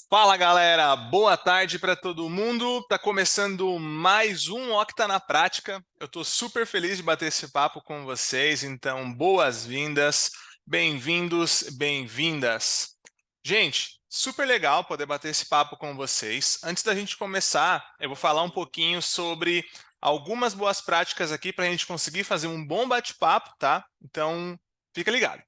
Fala galera, boa tarde para todo mundo. Tá começando mais um Octa na Prática. Eu tô super feliz de bater esse papo com vocês, então boas-vindas, bem-vindos, bem-vindas. Gente, super legal poder bater esse papo com vocês. Antes da gente começar, eu vou falar um pouquinho sobre algumas boas práticas aqui para a gente conseguir fazer um bom bate-papo, tá? Então, fica ligado.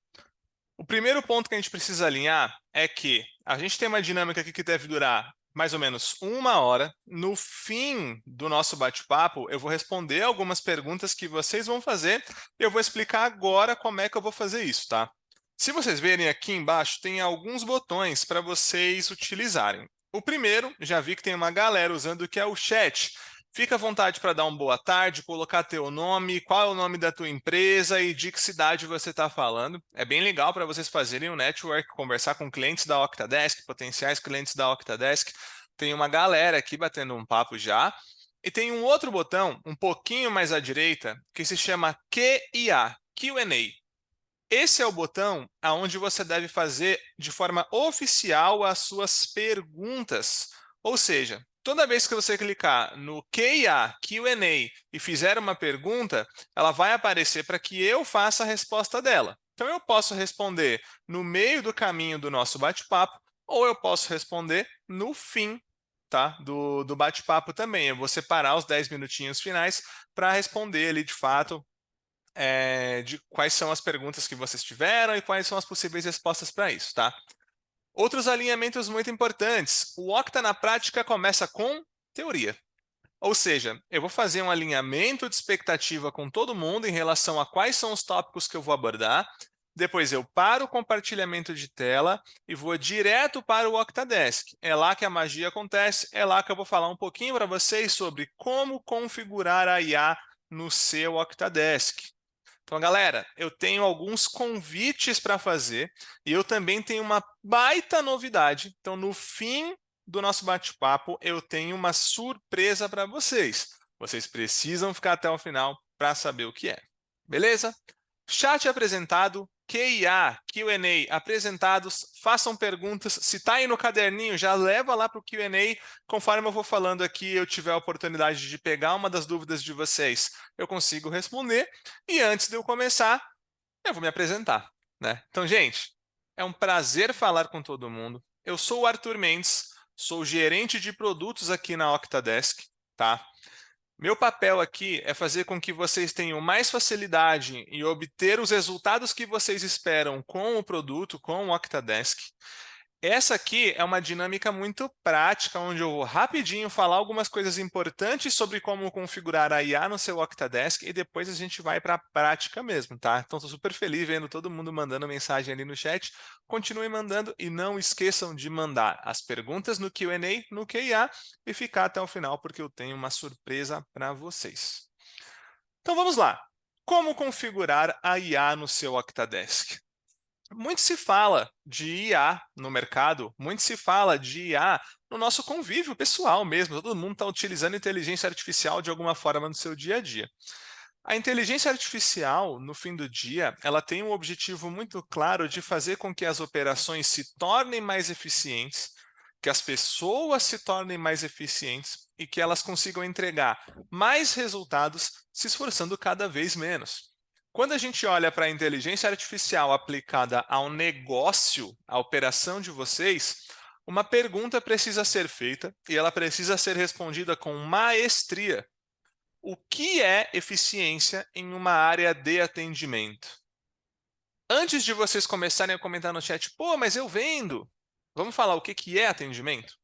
O primeiro ponto que a gente precisa alinhar é que a gente tem uma dinâmica aqui que deve durar mais ou menos 1 hora. No fim do nosso bate-papo, eu vou responder algumas perguntas que vocês vão fazer e eu vou explicar agora como é que eu vou fazer isso, tá? Se vocês verem aqui embaixo, tem alguns botões para vocês utilizarem. O primeiro, já vi que tem uma galera usando, que é o chat. Fica à vontade para dar uma boa tarde, colocar teu nome, qual é o nome da tua empresa e de que cidade você está falando. É bem legal para vocês fazerem um network, conversar com clientes da Octadesk, potenciais clientes da Octadesk. Tem uma galera aqui batendo um papo já. E tem um outro botão, um pouquinho mais à direita, que se chama Q&A, Q&A. Esse é o botão onde você deve fazer de forma oficial as suas perguntas. Ou seja, toda vez que você clicar no Q&A, Q&A e fizer uma pergunta, ela vai aparecer para que eu faça a resposta dela. Então, eu posso responder no meio do caminho do nosso bate-papo, ou eu posso responder no fim, tá, do bate-papo também. Eu vou separar os 10 minutinhos finais para responder ali, de fato, de quais são as perguntas que vocês tiveram e quais são as possíveis respostas para isso, tá? Outros alinhamentos muito importantes. O Octa na prática começa com teoria. Ou seja, eu vou fazer um alinhamento de expectativa com todo mundo em relação a quais são os tópicos que eu vou abordar. Depois eu paro o compartilhamento de tela e vou direto para o Octadesk. É lá que a magia acontece, é lá que eu vou falar um pouquinho para vocês sobre como configurar a IA no seu Octadesk. Então, galera, eu tenho alguns convites para fazer e eu também tenho uma baita novidade. Então, no fim do nosso bate-papo, eu tenho uma surpresa para vocês. Vocês precisam ficar até o final para saber o que é. Beleza? Chat apresentado, Q&A, Q&A apresentados, façam perguntas. Se está aí no caderninho, já leva lá para o Q&A. Conforme eu vou falando aqui, eu tiver a oportunidade de pegar uma das dúvidas de vocês, eu consigo responder. E antes de eu começar, eu vou me apresentar, né? Então, gente, é um prazer falar com todo mundo. Eu sou o Arthur Mendes, sou gerente de produtos aqui na Octadesk, tá? Meu papel aqui é fazer com que vocês tenham mais facilidade em obter os resultados que vocês esperam com o produto, com o Octadesk. Essa aqui é uma dinâmica muito prática, onde eu vou rapidinho falar algumas coisas importantes sobre como configurar a IA no seu Octadesk e depois a gente vai para a prática mesmo, tá? Então, estou super feliz vendo todo mundo mandando mensagem ali no chat. Continue mandando e não esqueçam de mandar as perguntas no Q&A, no Q&A e ficar até o final, porque eu tenho uma surpresa para vocês. Então, vamos lá. Como configurar a IA no seu Octadesk? Muito se fala de IA no mercado, muito se fala de IA no nosso convívio pessoal mesmo. Todo mundo está utilizando inteligência artificial de alguma forma no seu dia a dia. A inteligência artificial, no fim do dia, ela tem um objetivo muito claro de fazer com que as operações se tornem mais eficientes, que as pessoas se tornem mais eficientes e que elas consigam entregar mais resultados se esforçando cada vez menos. Quando a gente olha para a inteligência artificial aplicada ao negócio, à operação de vocês, uma pergunta precisa ser feita e ela precisa ser respondida com maestria. O que é eficiência em uma área de atendimento? Antes de vocês começarem a comentar no chat, pô, mas eu vendo. Vamos falar o que é atendimento?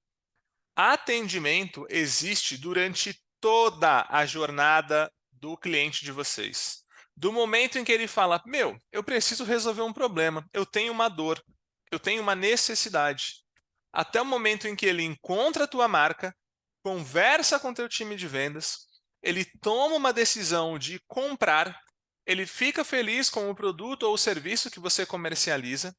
Atendimento existe durante toda a jornada do cliente de vocês. Do momento em que ele fala, meu, eu preciso resolver um problema, eu tenho uma dor, eu tenho uma necessidade, até o momento em que ele encontra a tua marca, conversa com o teu time de vendas, ele toma uma decisão de comprar, ele fica feliz com o produto ou o serviço que você comercializa,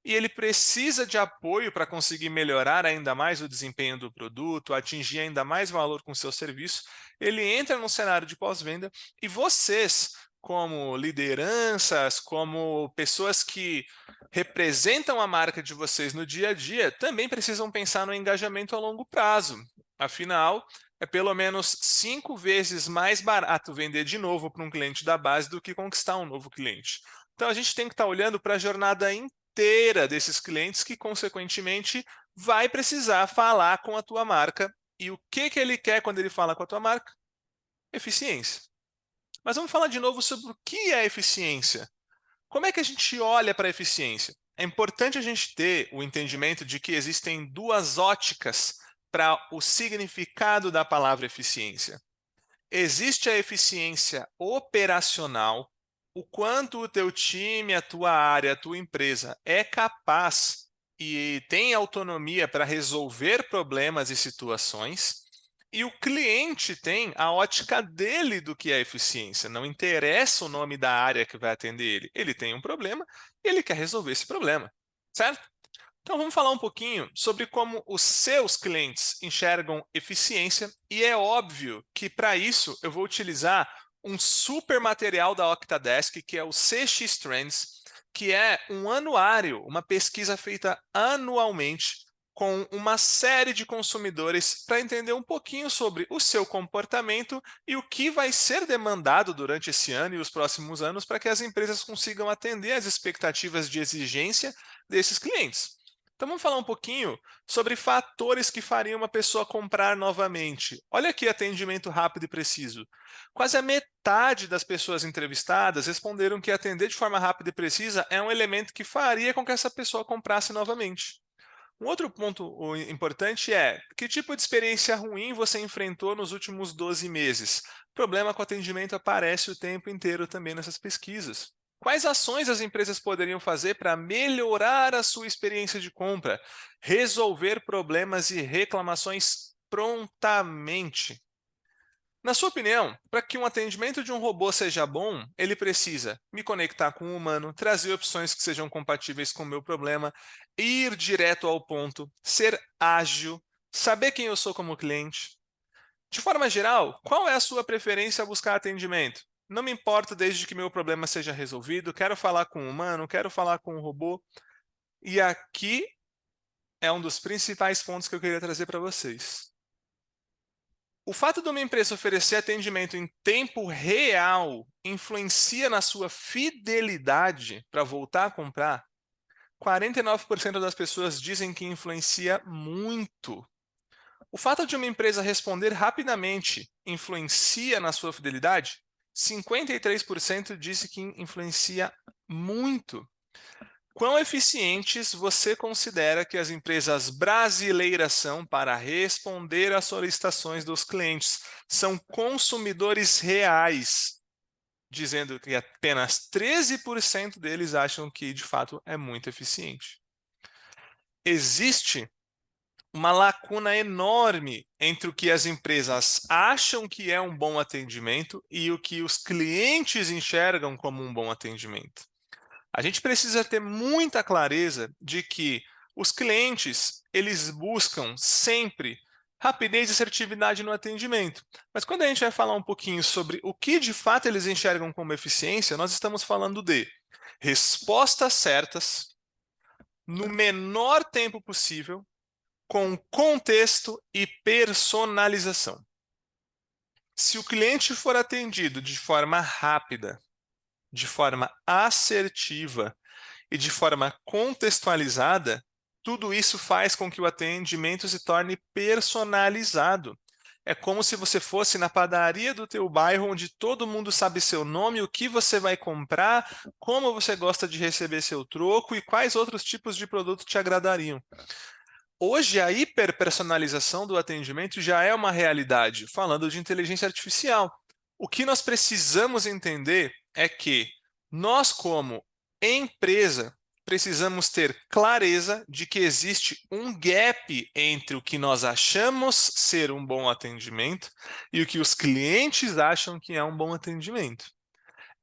e ele precisa de apoio para conseguir melhorar ainda mais o desempenho do produto, atingir ainda mais valor com o seu serviço, ele entra no cenário de pós-venda e vocês, como lideranças, como pessoas que representam a marca de vocês no dia a dia também precisam pensar no engajamento a longo prazo. Afinal, é pelo menos 5 vezes mais barato vender de novo para um cliente da base do que conquistar um novo cliente. Então, a gente tem que estar olhando para a jornada inteira desses clientes que, consequentemente, vai precisar falar com a tua marca. E o que ele quer quando ele fala com a tua marca? Eficiência. Mas vamos falar de novo sobre o que é eficiência. Como é que a gente olha para a eficiência? É importante a gente ter o entendimento de que existem duas óticas para o significado da palavra eficiência. Existe a eficiência operacional, o quanto o teu time, a tua área, a tua empresa é capaz e tem autonomia para resolver problemas e situações, e o cliente tem a ótica dele do que é eficiência. Não interessa o nome da área que vai atender ele. Ele tem um problema e ele quer resolver esse problema, certo? Então vamos falar um pouquinho sobre como os seus clientes enxergam eficiência, e é óbvio que para isso eu vou utilizar um super material da Octadesk, que é o CX Trends, que é um anuário, uma pesquisa feita anualmente com uma série de consumidores para entender um pouquinho sobre o seu comportamento e o que vai ser demandado durante esse ano e os próximos anos para que as empresas consigam atender às expectativas de exigência desses clientes. Então vamos falar um pouquinho sobre fatores que fariam uma pessoa comprar novamente. Olha aqui, atendimento rápido e preciso. Quase a metade das pessoas entrevistadas responderam que atender de forma rápida e precisa é um elemento que faria com que essa pessoa comprasse novamente. Um outro ponto importante é: que tipo de experiência ruim você enfrentou nos últimos 12 meses? Problema com atendimento aparece o tempo inteiro também nessas pesquisas. Quais ações as empresas poderiam fazer para melhorar a sua experiência de compra, resolver problemas e reclamações prontamente? Na sua opinião, para que um atendimento de um robô seja bom, ele precisa me conectar com o humano, trazer opções que sejam compatíveis com o meu problema, ir direto ao ponto, ser ágil, saber quem eu sou como cliente. De forma geral, qual é a sua preferência a buscar atendimento? Não me importa desde que meu problema seja resolvido, quero falar com o humano, quero falar com o robô. E aqui é um dos principais pontos que eu queria trazer para vocês. O fato de uma empresa oferecer atendimento em tempo real influencia na sua fidelidade para voltar a comprar? 49% das pessoas dizem que influencia muito. O fato de uma empresa responder rapidamente influencia na sua fidelidade? 53% disse que influencia muito. Quão eficientes você considera que as empresas brasileiras são para responder às solicitações dos clientes? São consumidores reais, dizendo que apenas 13% deles acham que, de fato, é muito eficiente. Existe uma lacuna enorme entre o que as empresas acham que é um bom atendimento e o que os clientes enxergam como um bom atendimento. A gente precisa ter muita clareza de que os clientes, eles buscam sempre rapidez e assertividade no atendimento. Mas quando a gente vai falar um pouquinho sobre o que de fato eles enxergam como eficiência, nós estamos falando de respostas certas, no menor tempo possível, com contexto e personalização. Se o cliente for atendido de forma rápida, de forma assertiva e de forma contextualizada, tudo isso faz com que o atendimento se torne personalizado. É como se você fosse na padaria do teu bairro, onde todo mundo sabe seu nome, o que você vai comprar, como você gosta de receber seu troco e quais outros tipos de produto te agradariam. Hoje, a hiperpersonalização do atendimento já é uma realidade, falando de inteligência artificial. O que nós precisamos entender é que nós, como empresa, precisamos ter clareza de que existe um gap entre o que nós achamos ser um bom atendimento e o que os clientes acham que é um bom atendimento.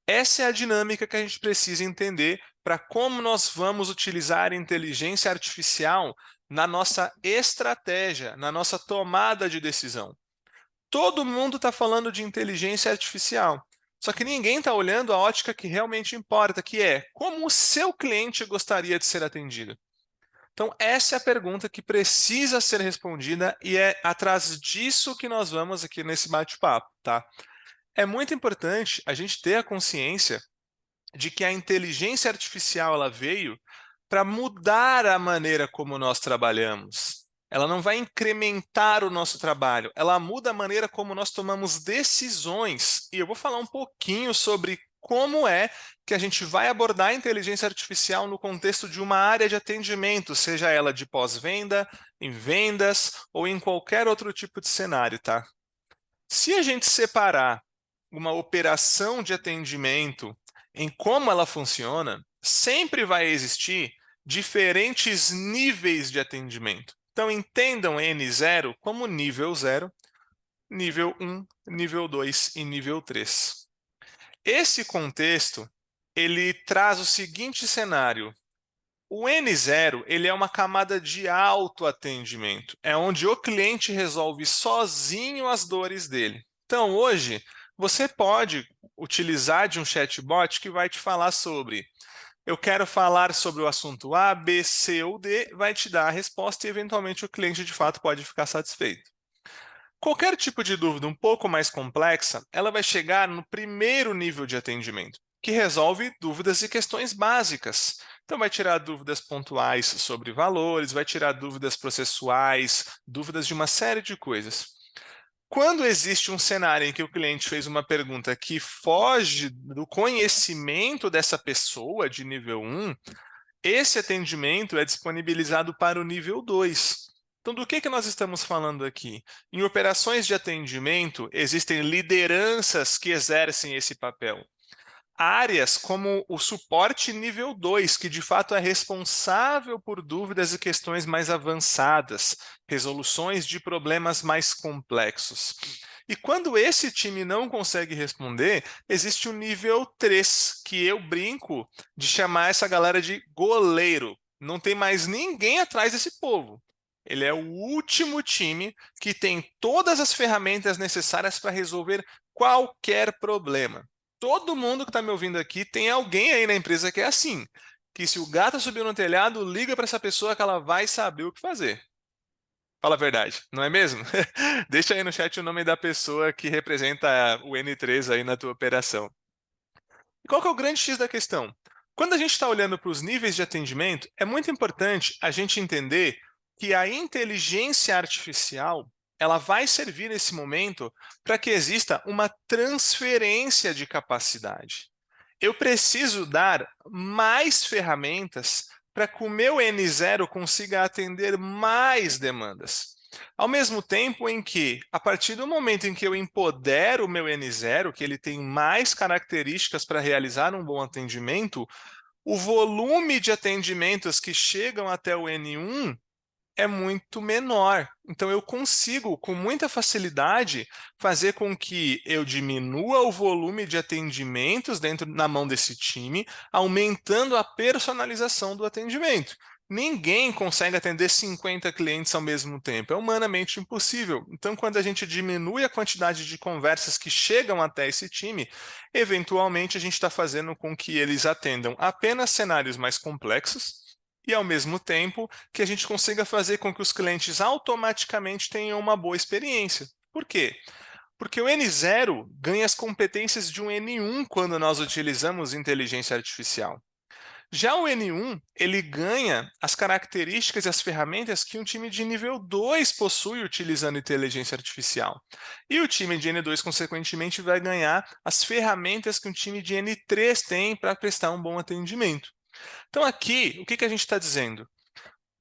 Essa é a dinâmica que a gente precisa entender para como nós vamos utilizar a inteligência artificial na nossa estratégia, na nossa tomada de decisão. Todo mundo está falando de inteligência artificial, Só que ninguém está olhando a ótica que realmente importa, que é como o seu cliente gostaria de ser atendido. Então, essa é a pergunta que precisa ser respondida e é atrás disso que nós vamos aqui nesse bate-papo, tá? É muito importante a gente ter a consciência de que a inteligência artificial ela veio para mudar a maneira como nós trabalhamos. Ela não vai incrementar o nosso trabalho, ela muda a maneira como nós tomamos decisões. E eu vou falar um pouquinho sobre como é que a gente vai abordar a inteligência artificial no contexto de uma área de atendimento, seja ela de pós-venda, em vendas ou em qualquer outro tipo de cenário, tá? Se a gente separar uma operação de atendimento em como ela funciona, sempre vai existir diferentes níveis de atendimento. Então, entendam N0 como nível 0, nível 1, nível 2 e nível 3. Esse contexto, ele traz o seguinte cenário. O N0, ele é uma camada de autoatendimento. É onde o cliente resolve sozinho as dores dele. Então, hoje, você pode utilizar de um chatbot que vai te falar sobre eu quero falar sobre o assunto A, B, C ou D, vai te dar a resposta e, eventualmente, o cliente, de fato, pode ficar satisfeito. Qualquer tipo de dúvida um pouco mais complexa, ela vai chegar no primeiro nível de atendimento, que resolve dúvidas e questões básicas. Então, vai tirar dúvidas pontuais sobre valores, vai tirar dúvidas processuais, dúvidas de uma série de coisas. Quando existe um cenário em que o cliente fez uma pergunta que foge do conhecimento dessa pessoa de nível 1, esse atendimento é disponibilizado para o nível 2. Então, do que nós estamos falando aqui? Em operações de atendimento, existem lideranças que exercem esse papel. Áreas como o suporte nível 2, que de fato é responsável por dúvidas e questões mais avançadas, resoluções de problemas mais complexos. E quando esse time não consegue responder, existe o nível 3, que eu brinco de chamar essa galera de goleiro. Não tem mais ninguém atrás desse povo. Ele é o último time que tem todas as ferramentas necessárias para resolver qualquer problema. Todo mundo que está me ouvindo aqui tem alguém aí na empresa que é assim, que se o gato subir no telhado, liga para essa pessoa que ela vai saber o que fazer. Fala a verdade, não é mesmo? Deixa aí no chat o nome da pessoa que representa o N3 aí na tua operação. E qual que é o grande X da questão? Quando a gente está olhando para os níveis de atendimento, é muito importante a gente entender que a inteligência artificial ela vai servir nesse momento para que exista uma transferência de capacidade. Eu preciso dar mais ferramentas para que o meu N0 consiga atender mais demandas. Ao mesmo tempo em que, a partir do momento em que eu empodero o meu N0, que ele tem mais características para realizar um bom atendimento, o volume de atendimentos que chegam até o N1 é muito menor. Então, eu consigo, com muita facilidade, fazer com que eu diminua o volume de atendimentos na mão desse time, aumentando a personalização do atendimento. Ninguém consegue atender 50 clientes ao mesmo tempo, é humanamente impossível. Então, quando a gente diminui a quantidade de conversas que chegam até esse time, eventualmente a gente está fazendo com que eles atendam apenas cenários mais complexos, e, ao mesmo tempo, que a gente consiga fazer com que os clientes automaticamente tenham uma boa experiência. Por quê? Porque o N0 ganha as competências de um N1 quando nós utilizamos inteligência artificial. Já o N1, ele ganha as características e as ferramentas que um time de nível 2 possui utilizando inteligência artificial. E o time de N2, consequentemente, vai ganhar as ferramentas que um time de N3 tem para prestar um bom atendimento. Então, aqui, o que a gente está dizendo?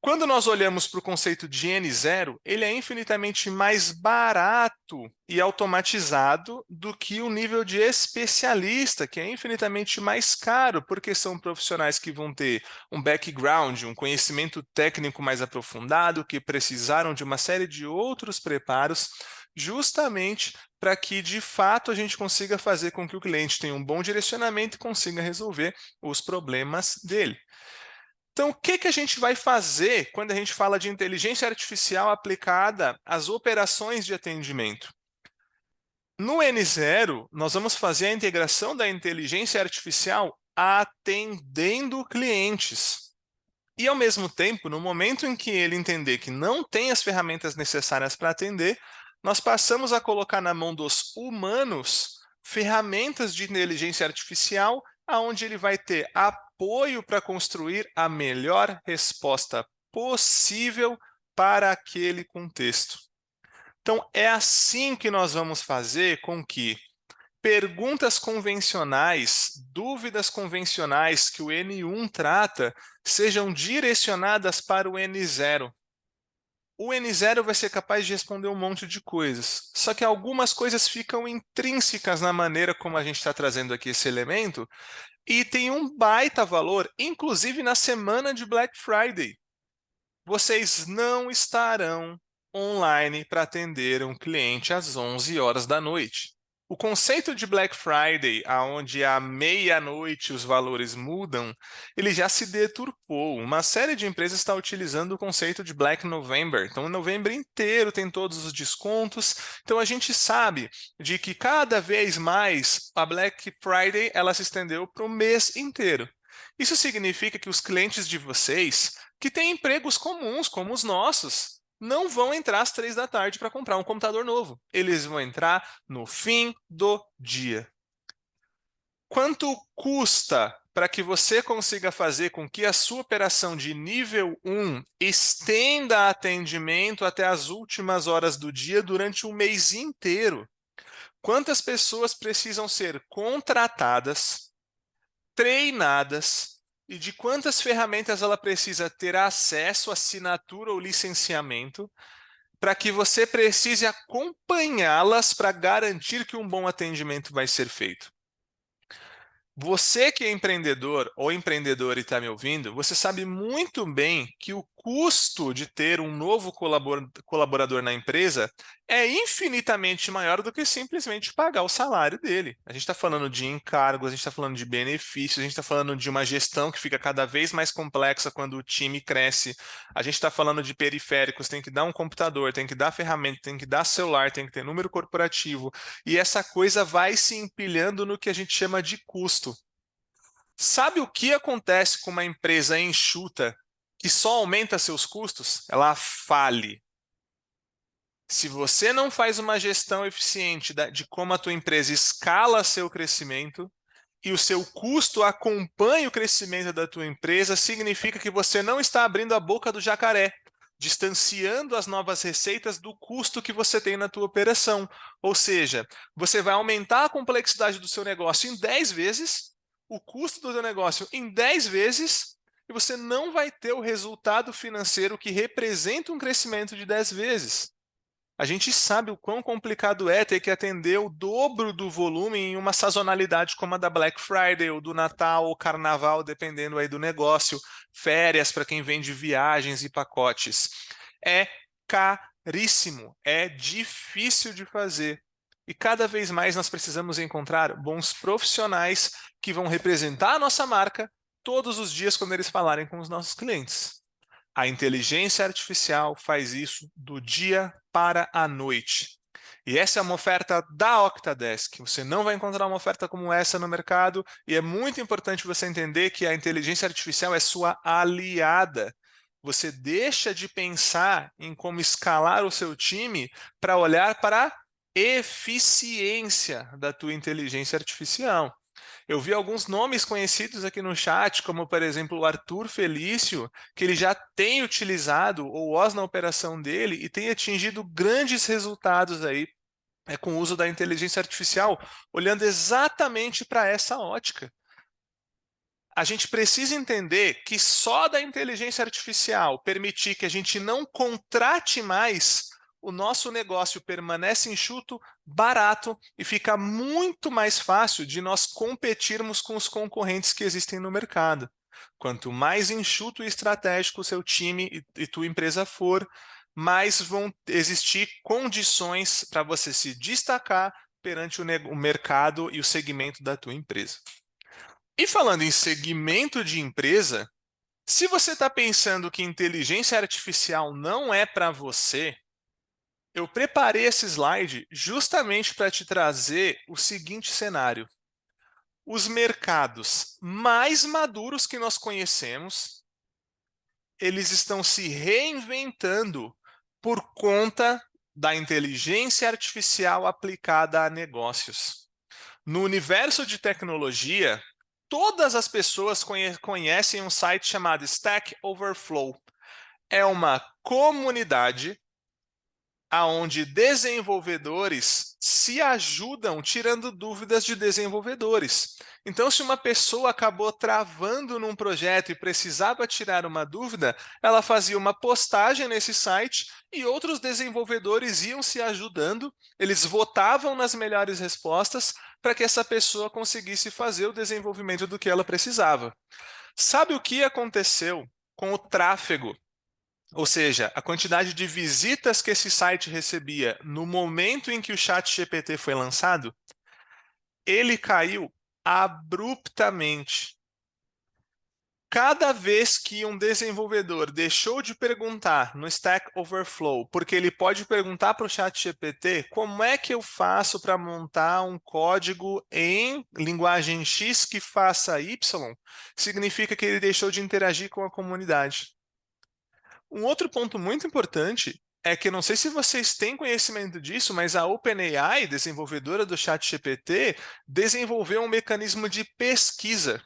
Quando nós olhamos para o conceito de N0, ele é infinitamente mais barato e automatizado do que o nível de especialista, que é infinitamente mais caro, porque são profissionais que vão ter um background, um conhecimento técnico mais aprofundado, que precisaram de uma série de outros preparos, justamente para que, de fato, a gente consiga fazer com que o cliente tenha um bom direcionamento e consiga resolver os problemas dele. Então, o que a gente vai fazer quando a gente fala de inteligência artificial aplicada às operações de atendimento? No N0, nós vamos fazer a integração da inteligência artificial atendendo clientes. E, ao mesmo tempo, no momento em que ele entender que não tem as ferramentas necessárias para atender, nós passamos a colocar na mão dos humanos ferramentas de inteligência artificial, onde ele vai ter apoio para construir a melhor resposta possível para aquele contexto. Então, é assim que nós vamos fazer com que perguntas convencionais, dúvidas convencionais que o N1 trata, sejam direcionadas para o N0. O N0 vai ser capaz de responder um monte de coisas, só que algumas coisas ficam intrínsecas na maneira como a gente está trazendo aqui esse elemento e tem um baita valor, inclusive na semana de Black Friday. Vocês não estarão online para atender um cliente às 11 horas da noite. O conceito de Black Friday, onde à meia-noite os valores mudam, ele já se deturpou. Uma série de empresas está utilizando o conceito de Black November. Então, o novembro inteiro tem todos os descontos. Então, a gente sabe de que cada vez mais a Black Friday ela se estendeu para o mês inteiro. Isso significa que os clientes de vocês que têm empregos comuns, como os nossos, não vão entrar às 3 da tarde para comprar um computador novo. Eles vão entrar no fim do dia. Quanto custa para que você consiga fazer com que a sua operação de nível 1 estenda atendimento até as últimas horas do dia durante um mês inteiro? Quantas pessoas precisam ser contratadas, treinadas, e de quantas ferramentas ela precisa ter acesso, assinatura ou licenciamento, para que você precise acompanhá-las para garantir que um bom atendimento vai ser feito. Você que é empreendedor ou empreendedora e está me ouvindo, você sabe muito bem que o custo de ter um novo colaborador na empresa é infinitamente maior do que simplesmente pagar o salário dele. A gente está falando de encargos, a gente está falando de benefícios, a gente está falando de uma gestão que fica cada vez mais complexa quando o time cresce. A gente está falando de periféricos, tem que dar um computador, tem que dar ferramenta, tem que dar celular, tem que ter número corporativo. E essa coisa vai se empilhando no que a gente chama de custo. Sabe o que acontece com uma empresa enxuta que só aumenta seus custos? Ela fale. Se você não faz uma gestão eficiente de como a tua empresa escala seu crescimento e o seu custo acompanha o crescimento da tua empresa, significa que você não está abrindo a boca do jacaré, distanciando as novas receitas do custo que você tem na tua operação. Ou seja, você vai aumentar a complexidade do seu negócio em 10 vezes, o custo do seu negócio em 10 vezes, e você não vai ter o resultado financeiro que representa um crescimento de 10 vezes. A gente sabe o quão complicado é ter que atender o dobro do volume em uma sazonalidade como a da Black Friday, ou do Natal, ou Carnaval, dependendo aí do negócio, férias para quem vende viagens e pacotes. É caríssimo, é difícil de fazer. E cada vez mais nós precisamos encontrar bons profissionais que vão representar a nossa marca todos os dias quando eles falarem com os nossos clientes. A inteligência artificial faz isso do dia para a noite. E essa é uma oferta da Octadesk. Você não vai encontrar uma oferta como essa no mercado, e é muito importante você entender que a inteligência artificial é sua aliada. Você deixa de pensar em como escalar o seu time para olhar para a eficiência da tua inteligência artificial. Eu vi alguns nomes conhecidos aqui no chat, como por exemplo o Arthur Felício, que ele já tem utilizado o OS na operação dele e tem atingido grandes resultados aí com o uso da inteligência artificial, olhando exatamente para essa ótica. A gente precisa entender que só da inteligência artificial permitir que a gente não contrate mais, o nosso negócio permanece enxuto, barato e fica muito mais fácil de nós competirmos com os concorrentes que existem no mercado. Quanto mais enxuto e estratégico o seu time e tua empresa for, mais vão existir condições para você se destacar perante o mercado e o segmento da tua empresa. E falando em segmento de empresa, se você está pensando que inteligência artificial não é para você, Eu preparei esse slide justamente para te trazer o seguinte cenário. Os mercados mais maduros que nós conhecemos, eles estão se reinventando por conta da inteligência artificial aplicada a negócios. No universo de tecnologia, todas as pessoas conhecem um site chamado Stack Overflow. É uma comunidade aonde desenvolvedores se ajudam tirando dúvidas de desenvolvedores. Então, se uma pessoa acabou travando num projeto e precisava tirar uma dúvida, ela fazia uma postagem nesse site e outros desenvolvedores iam se ajudando, eles votavam nas melhores respostas para que essa pessoa conseguisse fazer o desenvolvimento do que ela precisava. Sabe o que aconteceu com o tráfego? Ou seja, a quantidade de visitas que esse site recebia no momento em que o ChatGPT foi lançado, ele caiu abruptamente. Cada vez que um desenvolvedor deixou de perguntar no Stack Overflow, porque ele pode perguntar para o ChatGPT como é que eu faço para montar um código em linguagem X que faça Y, significa que ele deixou de interagir com a comunidade. Um outro ponto muito importante é que, não sei se vocês têm conhecimento disso, mas a OpenAI, desenvolvedora do ChatGPT, desenvolveu um mecanismo de pesquisa.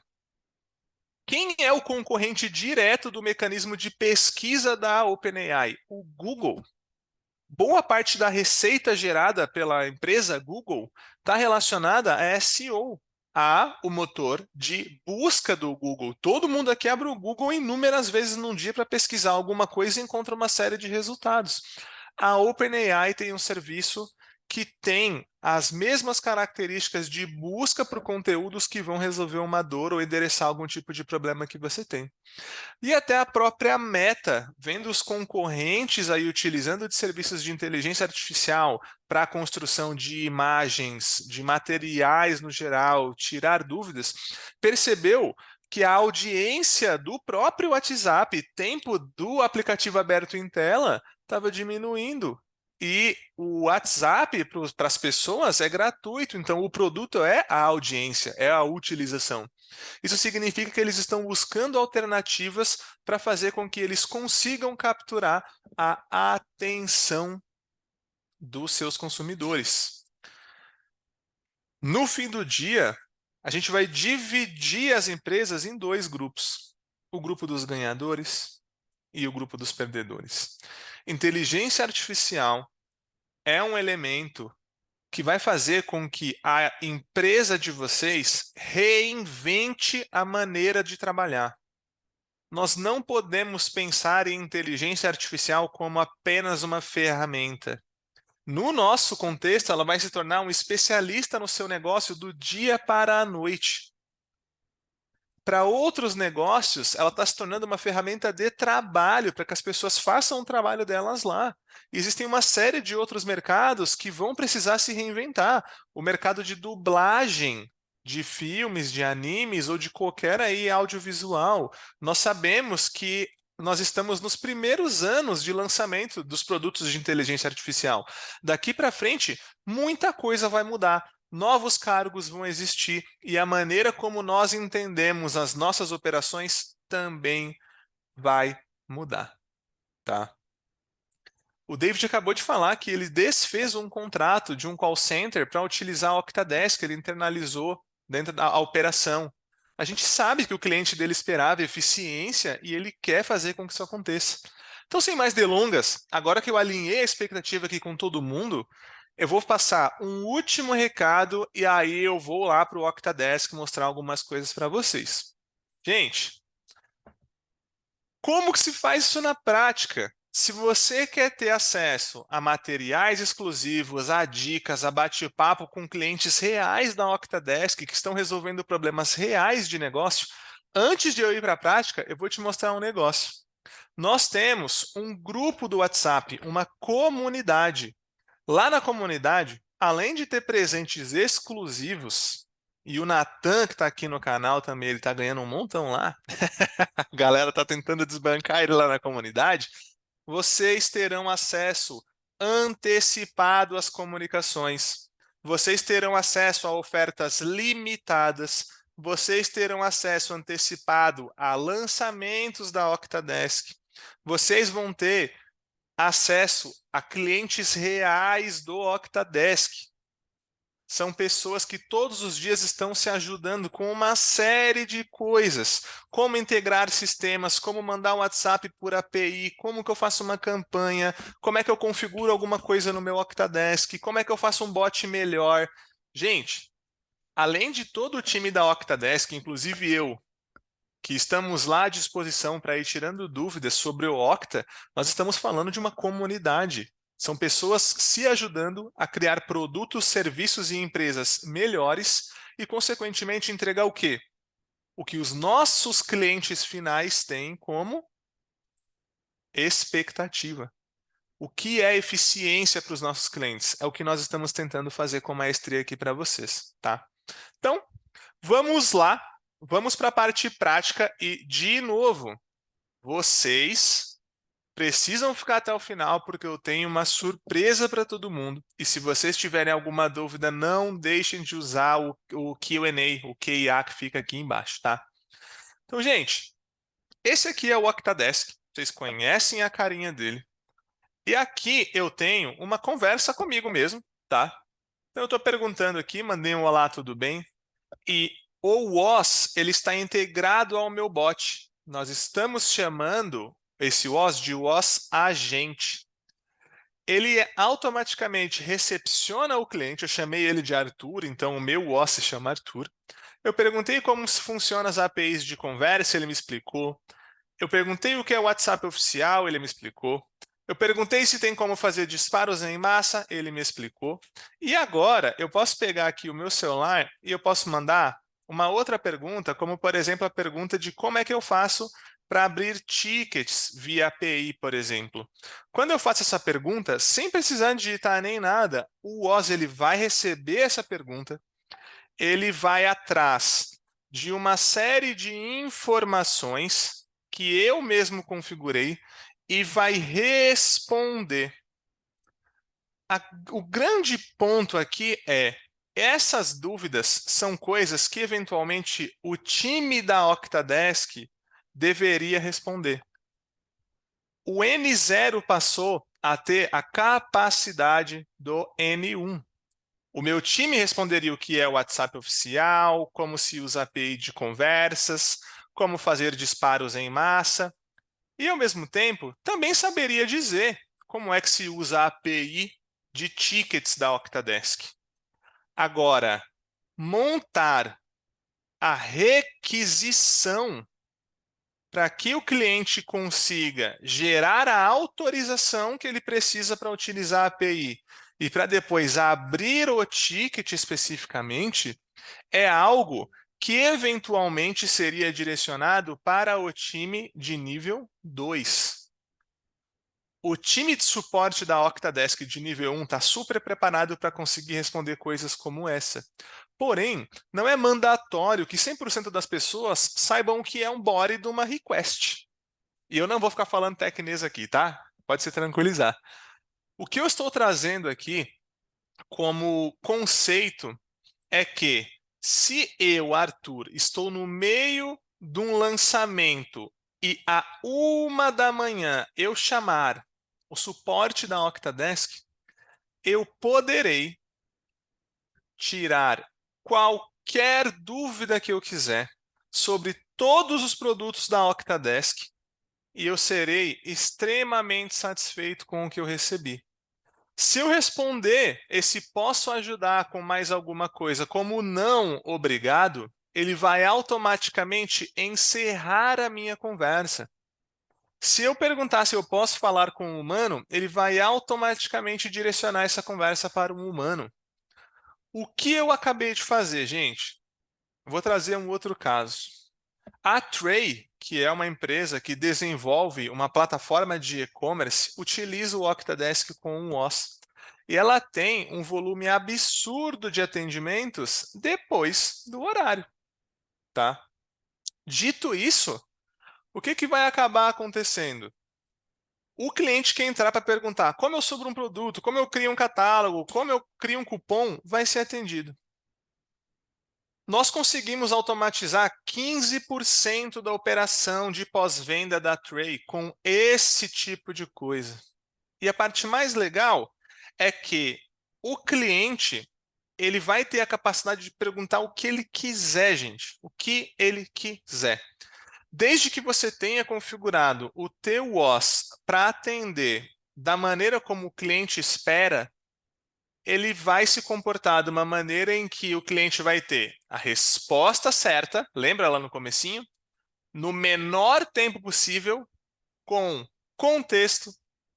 Quem é o concorrente direto do mecanismo de pesquisa da OpenAI? O Google. Boa parte da receita gerada pela empresa Google está relacionada a SEO, a o motor de busca do Google. Todo mundo aqui abre o Google inúmeras vezes num dia para pesquisar alguma coisa e encontra uma série de resultados. A OpenAI tem um serviço que tem as mesmas características de busca por conteúdos que vão resolver uma dor ou endereçar algum tipo de problema que você tem. E até a própria Meta, vendo os concorrentes aí utilizando de serviços de inteligência artificial para a construção de imagens, de materiais no geral, tirar dúvidas, percebeu que a audiência do próprio WhatsApp, tempo do aplicativo aberto em tela, estava diminuindo. E o WhatsApp para as pessoas é gratuito, então o produto é a audiência, é a utilização. Isso significa que eles estão buscando alternativas para fazer com que eles consigam capturar a atenção dos seus consumidores. No fim do dia, a gente vai dividir as empresas em dois grupos: o grupo dos ganhadores e o grupo dos perdedores. Inteligência artificial é um elemento que vai fazer com que a empresa de vocês reinvente a maneira de trabalhar. Nós não podemos pensar em inteligência artificial como apenas uma ferramenta. No nosso contexto, ela vai se tornar um especialista no seu negócio do dia para a noite. Para outros negócios, ela está se tornando uma ferramenta de trabalho para que as pessoas façam o trabalho delas lá. E existem uma série de outros mercados que vão precisar se reinventar. O mercado de dublagem de filmes, de animes ou de qualquer aí audiovisual. Nós sabemos que nós estamos nos primeiros anos de lançamento dos produtos de inteligência artificial. Daqui para frente, muita coisa vai mudar. Novos cargos vão existir e a maneira como nós entendemos as nossas operações também vai mudar, tá? O David acabou de falar que ele desfez um contrato de um call center para utilizar a Octadesk, ele internalizou dentro da operação. A gente sabe que o cliente dele esperava eficiência e ele quer fazer com que isso aconteça. Então, sem mais delongas, agora que eu alinhei a expectativa aqui com todo mundo, eu vou passar um último recado e aí eu vou lá para o Octadesk mostrar algumas coisas para vocês. Gente, como que se faz isso na prática? Se você quer ter acesso a materiais exclusivos, a dicas, a bate-papo com clientes reais da Octadesk que estão resolvendo problemas reais de negócio, antes de eu ir para a prática, eu vou te mostrar um negócio. Nós temos um grupo do WhatsApp, uma comunidade. Lá na comunidade, além de ter presentes exclusivos, e o Natan, que está aqui no canal também, ele está ganhando um montão lá. A galera está tentando desbancar ele lá na comunidade. Vocês terão acesso antecipado às comunicações. Vocês terão acesso a ofertas limitadas, vocês terão acesso antecipado a lançamentos da Octadesk, vocês vão ter acesso a clientes reais do Octadesk. São pessoas que todos os dias estão se ajudando com uma série de coisas. Como integrar sistemas, como mandar um WhatsApp por API, como que eu faço uma campanha, como é que eu configuro alguma coisa no meu Octadesk, como é que eu faço um bot melhor. Gente, além de todo o time da Octadesk, inclusive eu, que estamos lá à disposição para ir tirando dúvidas sobre o Octa, nós estamos falando de uma comunidade. São pessoas se ajudando a criar produtos, serviços e empresas melhores e, consequentemente, entregar o quê? O que os nossos clientes finais têm como expectativa. O que é eficiência para os nossos clientes? É o que nós estamos tentando fazer com maestria aqui para vocês, tá? Então, vamos lá, vamos para a parte prática e, de novo, vocês precisam ficar até o final porque eu tenho uma surpresa para todo mundo. E se vocês tiverem alguma dúvida, não deixem de usar o Q&A, o QIA que fica aqui embaixo, tá? Então, gente, esse aqui é o Octadesk. Vocês conhecem a carinha dele. E aqui eu tenho uma conversa comigo mesmo, tá? Então eu estou perguntando aqui, mandei um olá, tudo bem? E o WOS, ele está integrado ao meu bot. Nós estamos chamando esse WOS de WOS agente. Ele automaticamente recepciona o cliente, eu chamei ele de Arthur, então o meu WOS se chama Arthur. Eu perguntei como funcionam as APIs de conversa, ele me explicou. Eu perguntei o que é o WhatsApp oficial, ele me explicou. Eu perguntei se tem como fazer disparos em massa, ele me explicou. E agora eu posso pegar aqui o meu celular e eu posso mandar uma outra pergunta, como por exemplo a pergunta de como é que eu faço para abrir tickets via API, por exemplo. Quando eu faço essa pergunta, sem precisar digitar nem nada, o WOS ele vai receber essa pergunta, ele vai atrás de uma série de informações que eu mesmo configurei e vai responder. O grande ponto aqui é, essas dúvidas são coisas que eventualmente o time da Octadesk deveria responder. O N0 passou a ter a capacidade do N1. O meu time responderia o que é o WhatsApp oficial, como se usa a API de conversas, como fazer disparos em massa. E, ao mesmo tempo, também saberia dizer como é que se usa a API de tickets da Octadesk. Agora, montar a requisição para que o cliente consiga gerar a autorização que ele precisa para utilizar a API e para depois abrir o ticket especificamente, é algo que eventualmente seria direcionado para o time de nível 2. O time de suporte da Octadesk de nível 1 está super preparado para conseguir responder coisas como essa. Porém, não é mandatório que 100% das pessoas saibam o que é um body de uma request. E eu não vou ficar falando tecnês aqui, tá? Pode se tranquilizar. O que eu estou trazendo aqui como conceito é que se eu, Arthur, estou no meio de um lançamento e à 1 da manhã eu chamar o suporte da Octadesk, eu poderei tirar qualquer dúvida que eu quiser sobre todos os produtos da Octadesk e eu serei extremamente satisfeito com o que eu recebi. Se eu responder esse posso ajudar com mais alguma coisa como não, obrigado, ele vai automaticamente encerrar a minha conversa. Se eu perguntar se eu posso falar com um humano, ele vai automaticamente direcionar essa conversa para um humano. O que eu acabei de fazer, gente? Vou trazer um outro caso. A Tray, que é uma empresa que desenvolve uma plataforma de e-commerce, utiliza o Octadesk com um OS. E ela tem um volume absurdo de atendimentos depois do horário, tá? Dito isso, o que vai acabar acontecendo? O cliente que entrar para perguntar como eu subo um produto, como eu crio um catálogo, como eu crio um cupom, vai ser atendido. Nós conseguimos automatizar 15% da operação de pós-venda da Tray com esse tipo de coisa. E a parte mais legal é que o cliente ele vai ter a capacidade de perguntar o que ele quiser, gente, o que ele quiser. Desde que você tenha configurado o teu WOS para atender da maneira como o cliente espera, ele vai se comportar de uma maneira em que o cliente vai ter a resposta certa, lembra lá no comecinho, no menor tempo possível, com contexto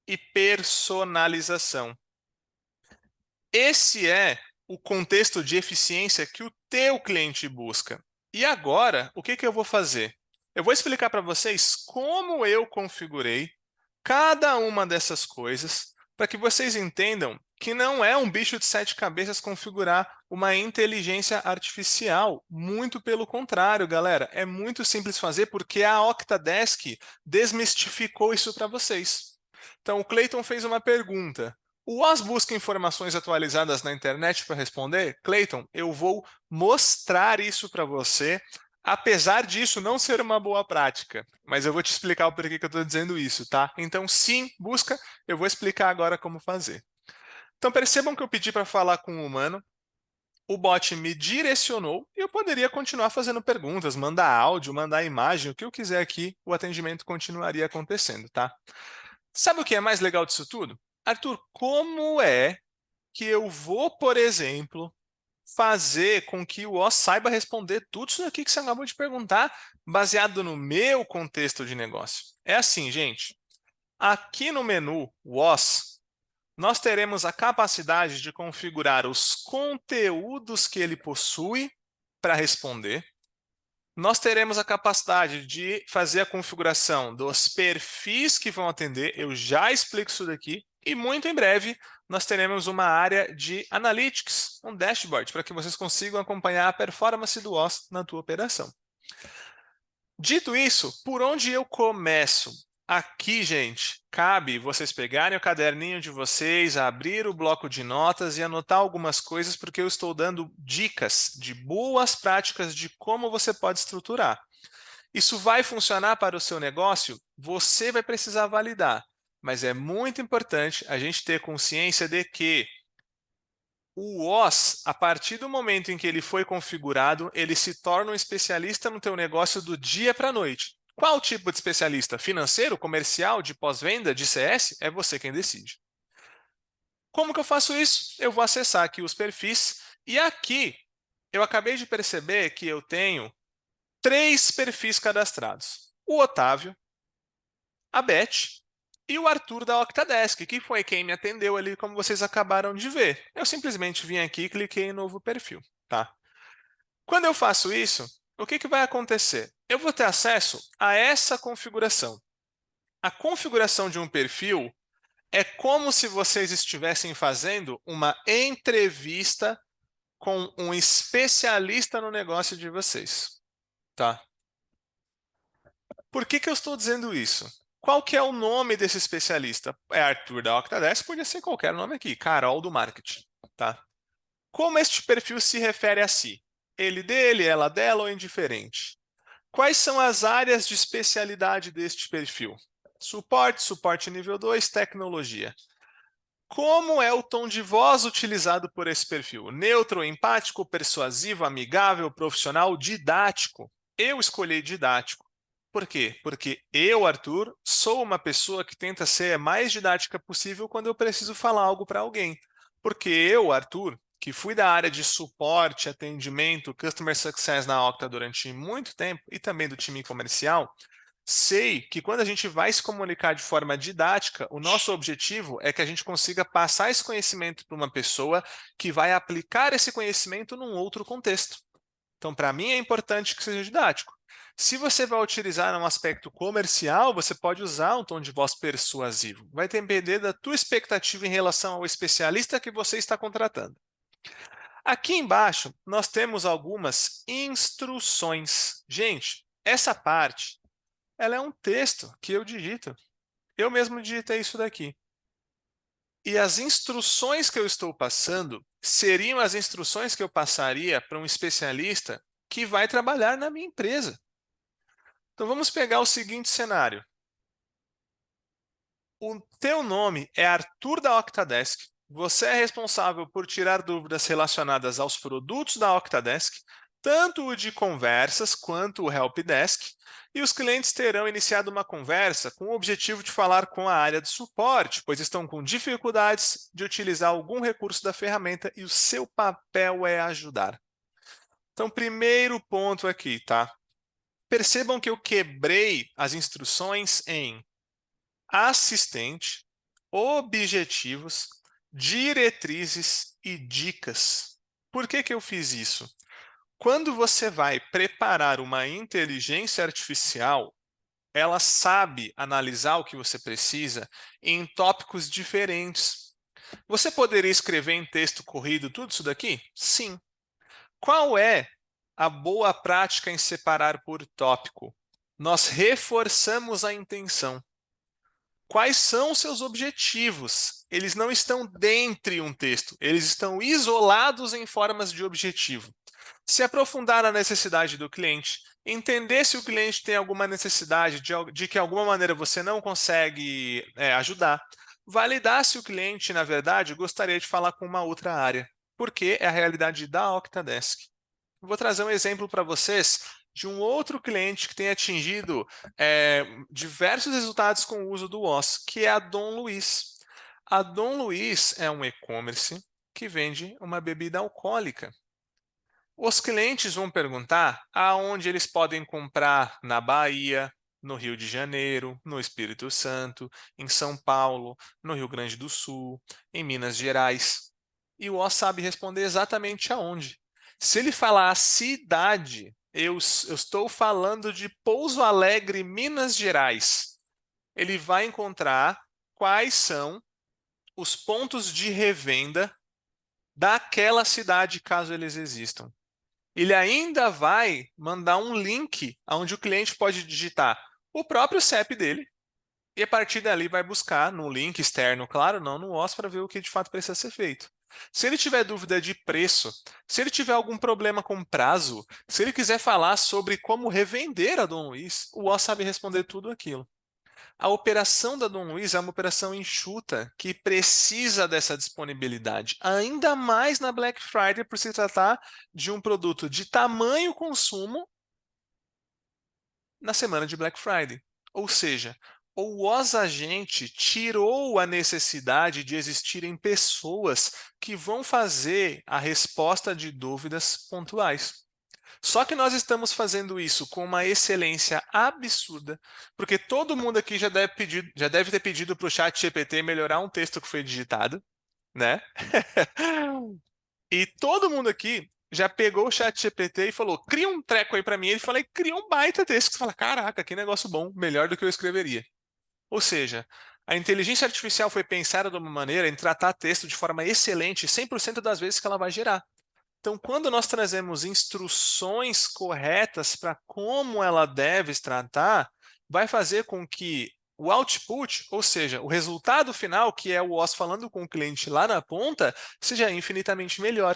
e personalização. Esse é o contexto de eficiência que o teu cliente busca. E agora, o que eu vou fazer? Eu vou explicar para vocês como eu configurei cada uma dessas coisas para que vocês entendam que não é um bicho de sete cabeças configurar uma inteligência artificial. Muito pelo contrário, galera. É muito simples fazer porque a Octadesk desmistificou isso para vocês. Então, o Clayton fez uma pergunta. O Oz busca informações atualizadas na internet para responder? Clayton, eu vou mostrar isso para você, apesar disso não ser uma boa prática. Mas eu vou te explicar o porquê que eu estou dizendo isso, tá? Então, sim, busca. Eu vou explicar agora como fazer. Então, percebam que eu pedi para falar com um humano. O bot me direcionou e eu poderia continuar fazendo perguntas, mandar áudio, mandar imagem, o que eu quiser aqui, o atendimento continuaria acontecendo, tá? Sabe o que é mais legal disso tudo? Arthur, como é que eu vou, por exemplo, fazer com que o OS saiba responder tudo isso aqui que você acabou de perguntar, baseado no meu contexto de negócio? É assim, gente. Aqui no menu WOS, nós teremos a capacidade de configurar os conteúdos que ele possui para responder. Nós teremos a capacidade de fazer a configuração dos perfis que vão atender, eu já explico isso daqui, e muito em breve nós teremos uma área de Analytics, um dashboard, para que vocês consigam acompanhar a performance do OS na tua operação. Dito isso, por onde eu começo? Aqui, gente, cabe vocês pegarem o caderninho de vocês, abrir o bloco de notas e anotar algumas coisas, porque eu estou dando dicas de boas práticas de como você pode estruturar. Isso vai funcionar para o seu negócio? Você vai precisar validar, mas é muito importante a gente ter consciência de que o OS, a partir do momento em que ele foi configurado, ele se torna um especialista no teu negócio do dia para a noite. Qual tipo de especialista? Financeiro, comercial, de pós-venda, de CS? É você quem decide. Como que eu faço isso? Eu vou acessar aqui os perfis e aqui eu acabei de perceber que eu tenho 3 perfis cadastrados. O Otávio, a Beth e o Arthur da Octadesk, que foi quem me atendeu ali, como vocês acabaram de ver. Eu simplesmente vim aqui e cliquei em novo perfil, tá? Quando eu faço isso, o que vai acontecer? Eu vou ter acesso a essa configuração. A configuração de um perfil é como se vocês estivessem fazendo uma entrevista com um especialista no negócio de vocês, tá? Por que eu estou dizendo isso? Qual que é o nome desse especialista? É Arthur da Octadesk, podia ser qualquer nome aqui, Carol do marketing, tá? Como este perfil se refere a si? Ele dele, ela dela ou indiferente? Quais são as áreas de especialidade deste perfil? Suporte, suporte nível 2, tecnologia. Como é o tom de voz utilizado por esse perfil? Neutro, empático, persuasivo, amigável, profissional, didático. Eu escolhi didático. Por quê? Porque eu, Arthur, sou uma pessoa que tenta ser a mais didática possível quando eu preciso falar algo para alguém. Porque eu, Arthur, que fui da área de suporte, atendimento, customer success na Okta durante muito tempo e também do time comercial, sei que quando a gente vai se comunicar de forma didática, o nosso objetivo é que a gente consiga passar esse conhecimento para uma pessoa que vai aplicar esse conhecimento num outro contexto. Então, para mim, é importante que seja didático. Se você vai utilizar um aspecto comercial, você pode usar um tom de voz persuasivo. Vai depender da tua expectativa em relação ao especialista que você está contratando. Aqui embaixo, nós temos algumas instruções. Gente, essa parte ela é um texto que eu digito. Eu mesmo digitei isso daqui. E as instruções que eu estou passando seriam as instruções que eu passaria para um especialista que vai trabalhar na minha empresa. Então vamos pegar o seguinte cenário. O teu nome é Arthur da Octadesk. Você é responsável por tirar dúvidas relacionadas aos produtos da Octadesk, tanto o de conversas quanto o Helpdesk, e os clientes terão iniciado uma conversa com o objetivo de falar com a área de suporte, pois estão com dificuldades de utilizar algum recurso da ferramenta e o seu papel é ajudar. Então, primeiro ponto aqui, tá? Percebam que eu quebrei as instruções em assistente, objetivos, diretrizes e dicas. Por que eu fiz isso? Quando você vai preparar uma inteligência artificial, ela sabe analisar o que você precisa em tópicos diferentes. Você poderia escrever em texto corrido tudo isso daqui? Sim. Qual é a boa prática em separar por tópico? Nós reforçamos a intenção. Quais são os seus objetivos? Eles não estão dentro de um texto, eles estão isolados em formas de objetivo. Se aprofundar na necessidade do cliente, entender se o cliente tem alguma necessidade de que, de alguma maneira, você não consegue ajudar, validar se o cliente, na verdade, gostaria de falar com uma outra área, porque é a realidade da Octadesk. Vou trazer um exemplo para vocês de um outro cliente que tem atingido diversos resultados com o uso do OS, que é a Dom Luiz. A Dom Luiz é um e-commerce que vende uma bebida alcoólica. Os clientes vão perguntar aonde eles podem comprar na Bahia, no Rio de Janeiro, no Espírito Santo, em São Paulo, no Rio Grande do Sul, em Minas Gerais. E o OS sabe responder exatamente aonde. Se ele falar a cidade, eu estou falando de Pouso Alegre, Minas Gerais. Ele vai encontrar quais são os pontos de revenda daquela cidade, caso eles existam. Ele ainda vai mandar um link onde o cliente pode digitar o próprio CEP dele e a partir dali vai buscar no link externo, claro, não no OS, para ver o que de fato precisa ser feito. Se ele tiver dúvida de preço, se ele tiver algum problema com prazo, se ele quiser falar sobre como revender a Dom Luiz, o OS sabe responder tudo aquilo. A operação da Dom Luiz é uma operação enxuta que precisa dessa disponibilidade, ainda mais na Black Friday, por se tratar de um produto de tamanho consumo na semana de Black Friday. Ou seja, o OS Agente tirou a necessidade de existirem pessoas que vão fazer a resposta de dúvidas pontuais. Só que nós estamos fazendo isso com uma excelência absurda, porque todo mundo aqui já deve ter pedido para o chat GPT melhorar um texto que foi digitado, né? E todo mundo aqui já pegou o chat GPT e falou, cria um treco aí para mim. Ele falou, cria um baita texto. Você fala, caraca, que negócio bom, melhor do que eu escreveria. Ou seja, a inteligência artificial foi pensada de uma maneira em tratar texto de forma excelente 100% das vezes que ela vai gerar. Então, quando nós trazemos instruções corretas para como ela deve se tratar, vai fazer com que o output, ou seja, o resultado final, que é o OS falando com o cliente lá na ponta, seja infinitamente melhor.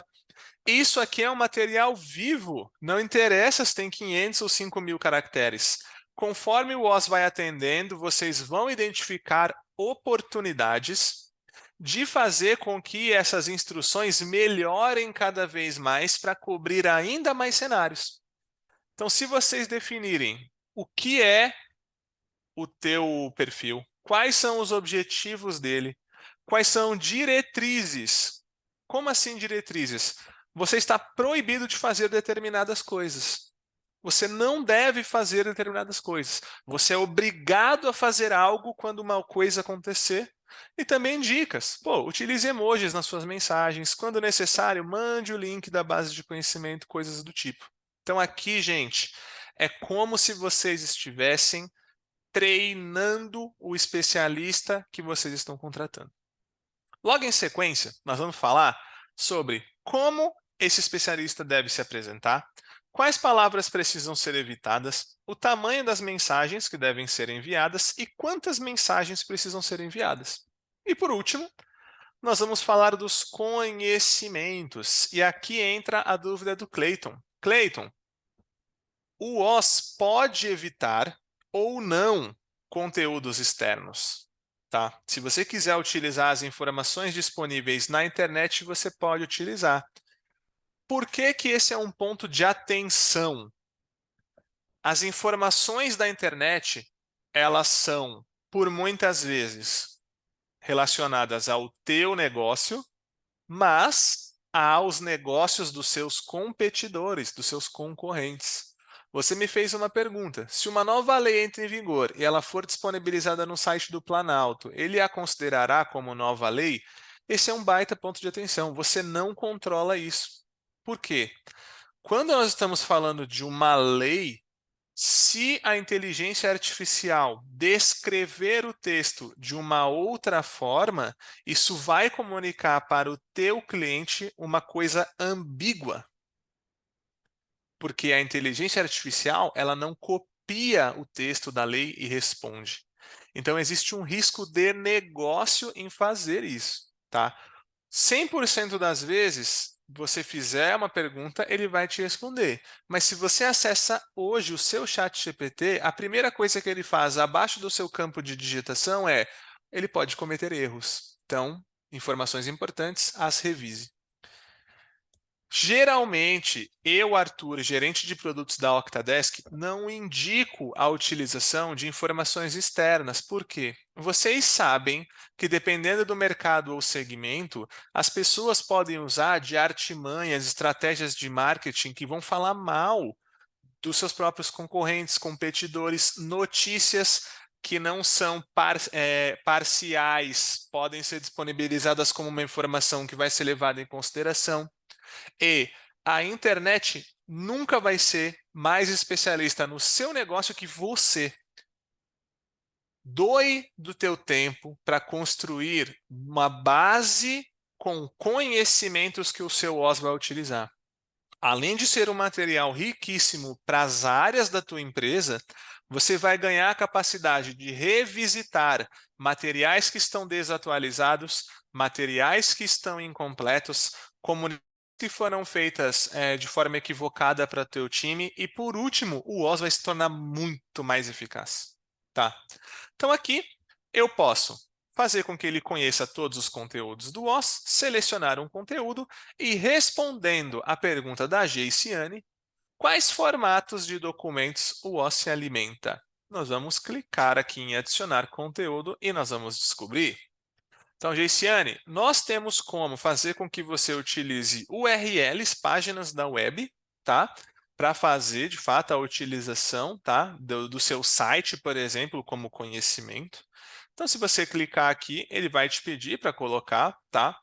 Isso aqui é um material vivo, não interessa se tem 500 ou 5.000 caracteres. Conforme o OS vai atendendo, vocês vão identificar oportunidades de fazer com que essas instruções melhorem cada vez mais para cobrir ainda mais cenários. Então, se vocês definirem o que é o teu perfil, quais são os objetivos dele, quais são diretrizes. Como assim diretrizes? Você está proibido de fazer determinadas coisas. Você não deve fazer determinadas coisas. Você é obrigado a fazer algo quando uma coisa acontecer. E também dicas. Pô, utilize emojis nas suas mensagens. Quando necessário, mande o link da base de conhecimento, coisas do tipo. Então aqui, gente, é como se vocês estivessem treinando o especialista que vocês estão contratando. Logo em sequência, nós vamos falar sobre como esse especialista deve se apresentar, quais palavras precisam ser evitadas, o tamanho das mensagens que devem ser enviadas e quantas mensagens precisam ser enviadas. E por último, nós vamos falar dos conhecimentos. E aqui entra a dúvida do Clayton. Clayton, o OS pode evitar ou não conteúdos externos? Tá? Se você quiser utilizar as informações disponíveis na internet, você pode utilizar. Por que que esse é um ponto de atenção? As informações da internet, elas são, por muitas vezes, relacionadas ao teu negócio, mas aos negócios dos seus competidores, dos seus concorrentes. Você me fez uma pergunta. Se uma nova lei entra em vigor e ela for disponibilizada no site do Planalto, ele a considerará como nova lei? Esse é um baita ponto de atenção. Você não controla isso. Por quê? Quando nós estamos falando de uma lei, se a inteligência artificial descrever o texto de uma outra forma, isso vai comunicar para o teu cliente uma coisa ambígua, porque a inteligência artificial, ela não copia o texto da lei e responde. Então existe um risco de negócio em fazer isso, tá? 100% das vezes, você fizer uma pergunta, ele vai te responder. Mas se você acessa hoje o seu chat GPT, a primeira coisa que ele faz abaixo do seu campo de digitação é, ele pode cometer erros. Então, informações importantes, as revise. Geralmente, eu, Arthur, gerente de produtos da Octadesk, não indico a utilização de informações externas. Por quê? Vocês sabem que, dependendo do mercado ou segmento, as pessoas podem usar de artimanhas, estratégias de marketing que vão falar mal dos seus próprios concorrentes, competidores, notícias que não são parciais, podem ser disponibilizadas como uma informação que vai ser levada em consideração. E a internet nunca vai ser mais especialista no seu negócio que você. Doe do teu tempo para construir uma base com conhecimentos que o seu OS vai utilizar. Além de ser um material riquíssimo para as áreas da tua empresa, você vai ganhar a capacidade de revisitar materiais que estão desatualizados, materiais que estão incompletos, comunicações que foram feitas de forma equivocada para o teu time e, por último, o OS vai se tornar muito mais eficaz. Tá? Então, aqui eu posso fazer com que ele conheça todos os conteúdos do OS, selecionar um conteúdo e, respondendo à pergunta da Geiciane, quais formatos de documentos o OS se alimenta? Nós vamos clicar aqui em adicionar conteúdo e nós vamos descobrir. Então, Geiciane, nós temos como fazer com que você utilize URLs, páginas da web, tá? Para fazer, de fato, a utilização, tá? do seu site, por exemplo, como conhecimento. Então, se você clicar aqui, ele vai te pedir para colocar, tá?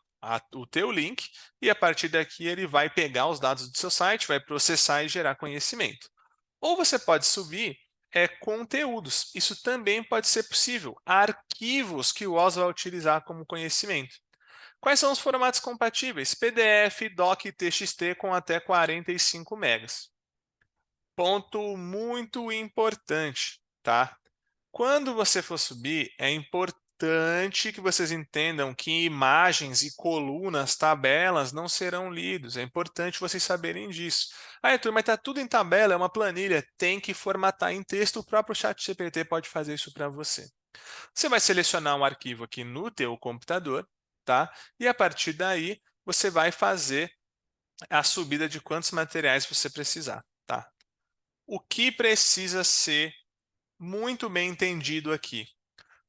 O teu link e a partir daqui ele vai pegar os dados do seu site, vai processar e gerar conhecimento. Ou você pode subir conteúdos. Isso também pode ser possível. Arquivos que o OS vai utilizar como conhecimento. Quais são os formatos compatíveis? PDF, DOC e TXT com até 45 megas. Ponto muito importante, tá? Quando você for subir, é importante que vocês entendam que imagens e colunas, tabelas, não serão lidos. É importante vocês saberem disso. Ah, Arthur, mas está tudo em tabela, é uma planilha. Tem que formatar em texto, o próprio ChatGPT pode fazer isso para você. Você vai selecionar um arquivo aqui no teu computador, tá? E a partir daí, você vai fazer a subida de quantos materiais você precisar, tá? O que precisa ser muito bem entendido aqui?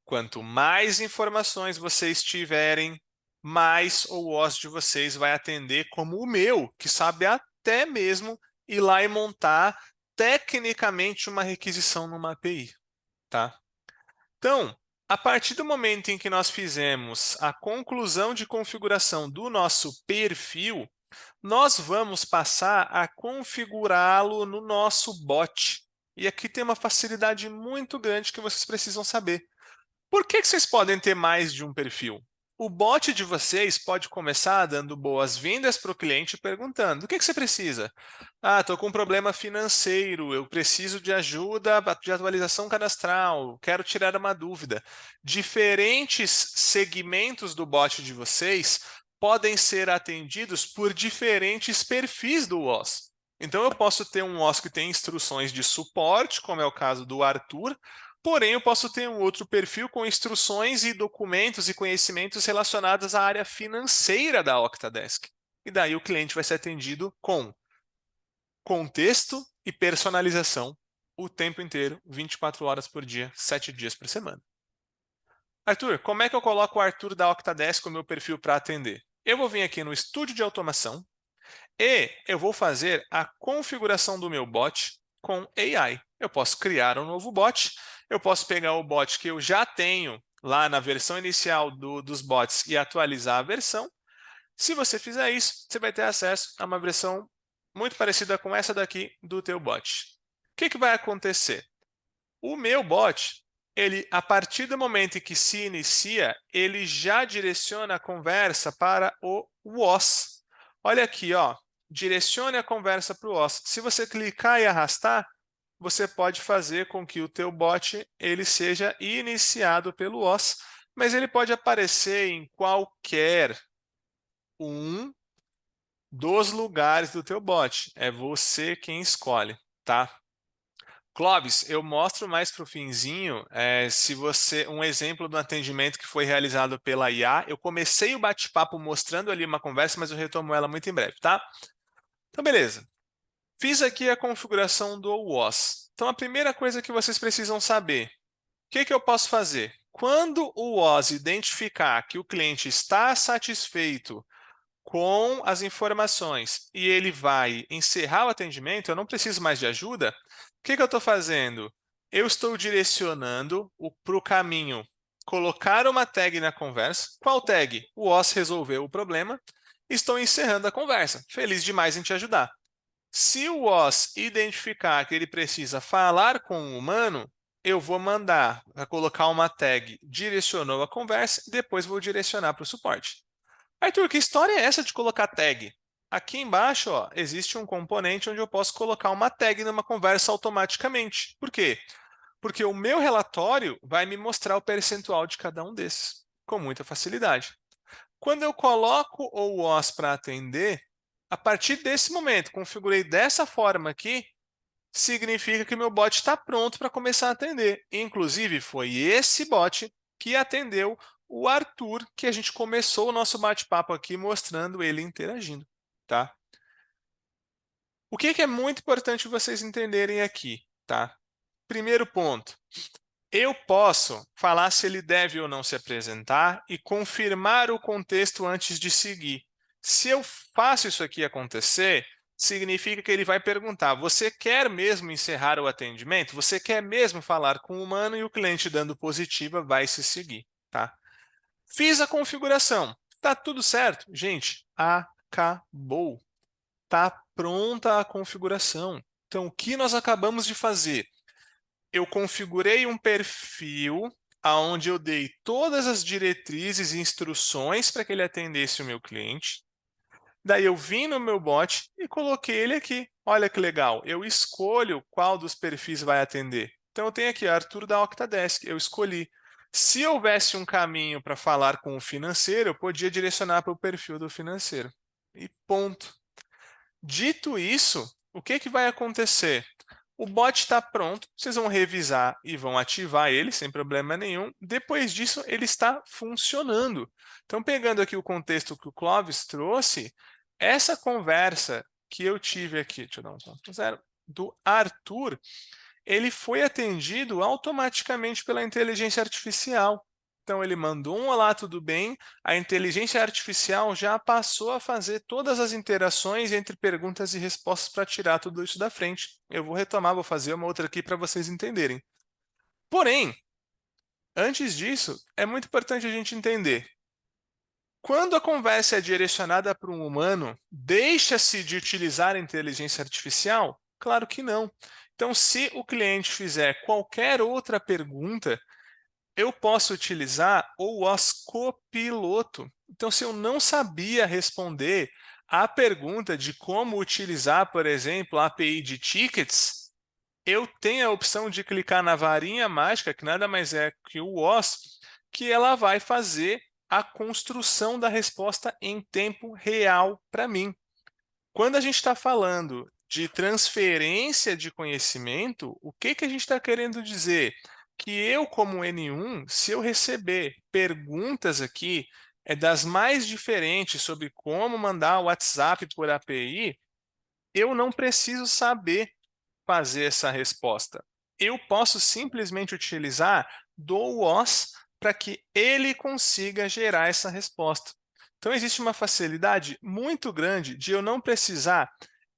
Quanto mais informações vocês tiverem, mais o OS de vocês vai atender como o meu, que sabe até mesmo ir lá e montar tecnicamente uma requisição numa API, tá? Então, a partir do momento em que nós fizemos a conclusão de configuração do nosso perfil, nós vamos passar a configurá-lo no nosso bot. E aqui tem uma facilidade muito grande que vocês precisam saber. Por que vocês podem ter mais de um perfil? O bot de vocês pode começar dando boas-vindas para o cliente perguntando: o que você precisa? Ah, estou com um problema financeiro, eu preciso de ajuda de atualização cadastral, quero tirar uma dúvida. Diferentes segmentos do bot de vocês podem ser atendidos por diferentes perfis do WOS. Então, eu posso ter um WOS que tem instruções de suporte, como é o caso do Arthur. Porém, eu posso ter um outro perfil com instruções e documentos e conhecimentos relacionados à área financeira da Octadesk. E daí o cliente vai ser atendido com contexto e personalização o tempo inteiro, 24 horas por dia, 7 dias por semana. Arthur, como é que eu coloco o Arthur da Octadesk no meu perfil para atender? Eu vou vir aqui no estúdio de automação e eu vou fazer a configuração do meu bot com AI. Eu posso criar um novo bot, eu posso pegar o bot que eu já tenho lá na versão inicial dos bots e atualizar a versão. Se você fizer isso, você vai ter acesso a uma versão muito parecida com essa daqui do teu bot. O que vai acontecer? O meu bot, a partir do momento em que se inicia, ele já direciona a conversa para o WOS. Olha aqui, ó, direcione a conversa para o WOS. Se você clicar e arrastar, você pode fazer com que o teu bot ele seja iniciado pelo WOS, mas ele pode aparecer em qualquer um dos lugares do teu bot. É você quem escolhe, tá? Clóvis, eu mostro mais para o finzinho, se você um exemplo do atendimento que foi realizado pela IA. Eu comecei o bate-papo mostrando ali uma conversa, mas eu retomo ela muito em breve, tá? Então, beleza. Fiz aqui a configuração do WOS. Então, a primeira coisa que vocês precisam saber, o que eu posso fazer? Quando o WOS identificar que o cliente está satisfeito com as informações e ele vai encerrar o atendimento, eu não preciso mais de ajuda, o que eu estou fazendo? Eu estou direcionando para o caminho colocar uma tag na conversa. Qual tag? O OS resolveu o problema. Estou encerrando a conversa. Feliz demais em te ajudar. Se o OS identificar que ele precisa falar com um humano, eu vou mandar colocar uma tag direcionou a conversa e depois vou direcionar para o suporte. Arthur, que história é essa de colocar tag? Aqui embaixo, ó, existe um componente onde eu posso colocar uma tag numa conversa automaticamente. Por quê? Porque o meu relatório vai me mostrar o percentual de cada um desses, com muita facilidade. Quando eu coloco o WOS para atender, a partir desse momento, configurei dessa forma aqui, significa que meu bot está pronto para começar a atender. Inclusive, foi esse bot que atendeu o Arthur, que a gente começou o nosso bate-papo aqui mostrando ele interagindo, tá? O que é muito importante vocês entenderem aqui, tá? Primeiro ponto, eu posso falar se ele deve ou não se apresentar e confirmar o contexto antes de seguir. Se eu faço isso aqui acontecer, significa que ele vai perguntar: você quer mesmo encerrar o atendimento? Você quer mesmo falar com o humano? E o cliente dando positiva vai se seguir, tá? Fiz a configuração. Tá tudo certo? Gente, acabou. Tá pronta a configuração. Então, o que nós acabamos de fazer? Eu configurei um perfil onde eu dei todas as diretrizes e instruções para que ele atendesse o meu cliente. Daí eu vim no meu bot e coloquei ele aqui. Olha que legal, eu escolho qual dos perfis vai atender. Então eu tenho aqui Arthur da Octadesk, eu escolhi. Se houvesse um caminho para falar com o financeiro, eu podia direcionar para o perfil do financeiro. E ponto. Dito isso, o que vai acontecer? O bot está pronto, vocês vão revisar e vão ativar ele sem problema nenhum. Depois disso, ele está funcionando. Então, pegando aqui o contexto que o Clóvis trouxe, essa conversa que eu tive aqui, deixa eu dar um ponto zero, do Arthur, ele foi atendido automaticamente pela inteligência artificial. Então, ele mandou um olá, tudo bem? A inteligência artificial já passou a fazer todas as interações entre perguntas e respostas para tirar tudo isso da frente. Eu vou retomar, vou fazer uma outra aqui para vocês entenderem. Porém, antes disso, é muito importante a gente entender. Quando a conversa é direcionada para um humano, deixa-se de utilizar a inteligência artificial? Claro que não. Então, se o cliente fizer qualquer outra pergunta, eu posso utilizar o WOS Copiloto. Então, se eu não sabia responder a pergunta de como utilizar, por exemplo, a API de tickets, eu tenho a opção de clicar na varinha mágica, que nada mais é que o WOS, que ela vai fazer a construção da resposta em tempo real para mim. Quando a gente está falando de transferência de conhecimento, o que a gente está querendo dizer? Que eu, como N1, se eu receber perguntas aqui das mais diferentes sobre como mandar o WhatsApp por API, eu não preciso saber fazer essa resposta. Eu posso simplesmente utilizar do WOS para que ele consiga gerar essa resposta. Então, existe uma facilidade muito grande de eu não precisar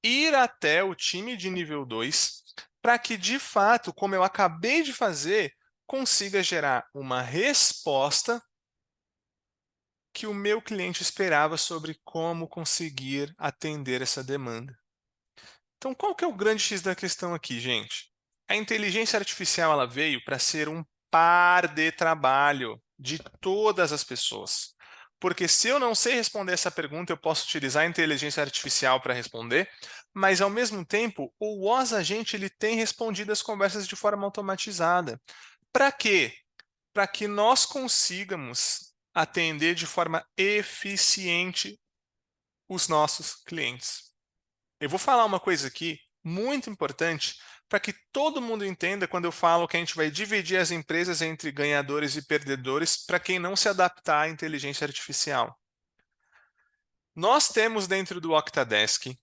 ir até o time de nível 2 para que, de fato, como eu acabei de fazer, consiga gerar uma resposta que o meu cliente esperava sobre como conseguir atender essa demanda. Então, qual que é o grande X da questão aqui, gente? A inteligência artificial ela veio para ser um par de trabalho de todas as pessoas. Porque se eu não sei responder essa pergunta, eu posso utilizar a inteligência artificial para responder, mas ao mesmo tempo, o WOS Agente ele tem respondido as conversas de forma automatizada. Para quê? Para que nós consigamos atender de forma eficiente os nossos clientes. Eu vou falar uma coisa aqui muito importante para que todo mundo entenda quando eu falo que a gente vai dividir as empresas entre ganhadores e perdedores para quem não se adaptar à inteligência artificial. Nós temos dentro do Octadesk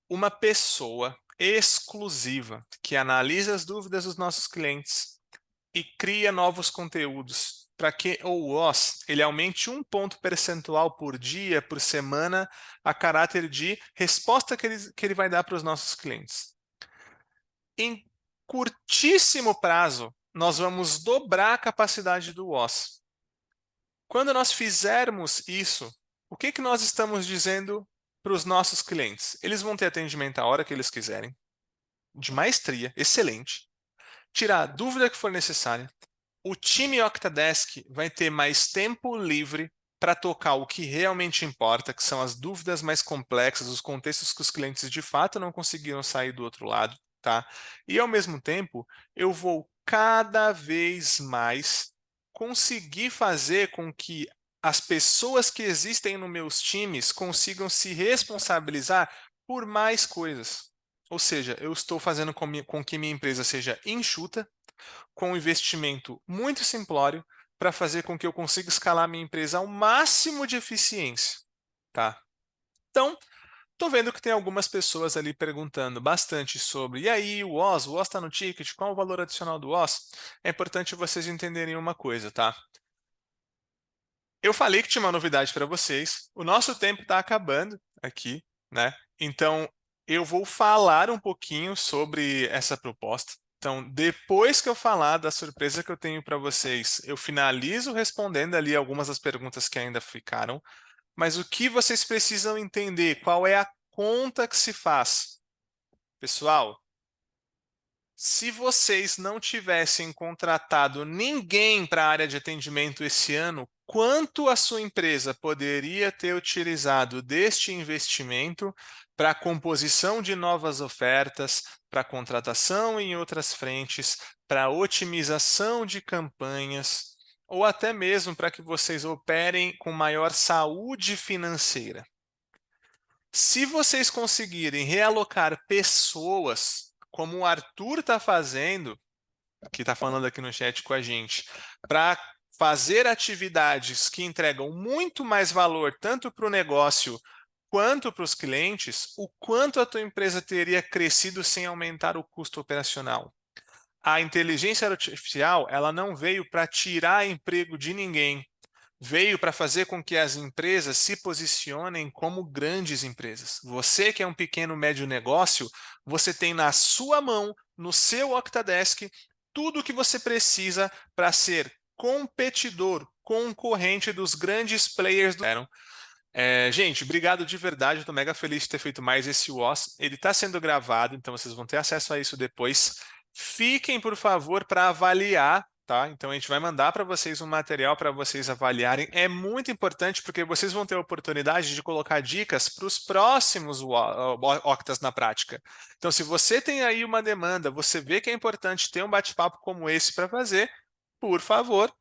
uma pessoa exclusiva que analisa as dúvidas dos nossos clientes e cria novos conteúdos para que o WOS ele aumente um ponto percentual por dia, por semana, a caráter de resposta que ele vai dar para os nossos clientes. Em curtíssimo prazo, nós vamos dobrar a capacidade do WOS. Quando nós fizermos isso, o que nós estamos dizendo para os nossos clientes? Eles vão ter atendimento a hora que eles quiserem, de maestria, excelente, tirar a dúvida que for necessária. O time Octadesk vai ter mais tempo livre para tocar o que realmente importa, que são as dúvidas mais complexas, os contextos que os clientes de fato não conseguiram sair do outro lado, tá? E ao mesmo tempo, eu vou cada vez mais conseguir fazer com que as pessoas que existem nos meus times consigam se responsabilizar por mais coisas. Ou seja, eu estou fazendo com que minha empresa seja enxuta, com um investimento muito simplório para fazer com que eu consiga escalar minha empresa ao máximo de eficiência, tá? Então, estou vendo que tem algumas pessoas ali perguntando bastante sobre, e aí, o WOS está no ticket, qual o valor adicional do WOS? É importante vocês entenderem uma coisa, tá? Eu falei que tinha uma novidade para vocês, o nosso tempo está acabando aqui, né? Então, eu vou falar um pouquinho sobre essa proposta. Então, depois que eu falar da surpresa que eu tenho para vocês, eu finalizo respondendo ali algumas das perguntas que ainda ficaram. Mas o que vocês precisam entender? Qual é a conta que se faz? Pessoal, se vocês não tivessem contratado ninguém para a área de atendimento esse ano, quanto a sua empresa poderia ter utilizado deste investimento para a composição de novas ofertas, para contratação em outras frentes, para otimização de campanhas, ou até mesmo para que vocês operem com maior saúde financeira? Se vocês conseguirem realocar pessoas, como o Arthur está fazendo, que está falando aqui no chat com a gente, para fazer atividades que entregam muito mais valor tanto para o negócio quanto para os clientes, o quanto a tua empresa teria crescido sem aumentar o custo operacional? A inteligência artificial, ela não veio para tirar emprego de ninguém, veio para fazer com que as empresas se posicionem como grandes empresas. Você que é um pequeno, médio negócio, você tem na sua mão, no seu Octadesk, tudo o que você precisa para ser competidor, concorrente dos grandes players do gente, obrigado de verdade, estou mega feliz de ter feito mais esse WOS. Ele está sendo gravado, então vocês vão ter acesso a isso depois. Fiquem, por favor, para avaliar tá? Então a gente vai mandar para vocês um material para vocês avaliarem. É muito importante porque vocês vão ter a oportunidade de colocar dicas para os próximos Octas na prática. Então, se você tem aí uma demanda, você vê que é importante ter um bate-papo como esse para fazer, por favor,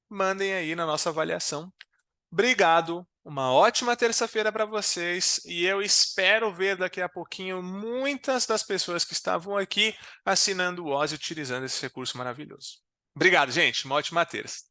mandem aí na nossa avaliação. Obrigado, uma ótima terça-feira para vocês e eu espero ver daqui a pouquinho muitas das pessoas que estavam aqui assinando o OZ e utilizando esse recurso maravilhoso. Obrigado, gente. Uma ótima terça.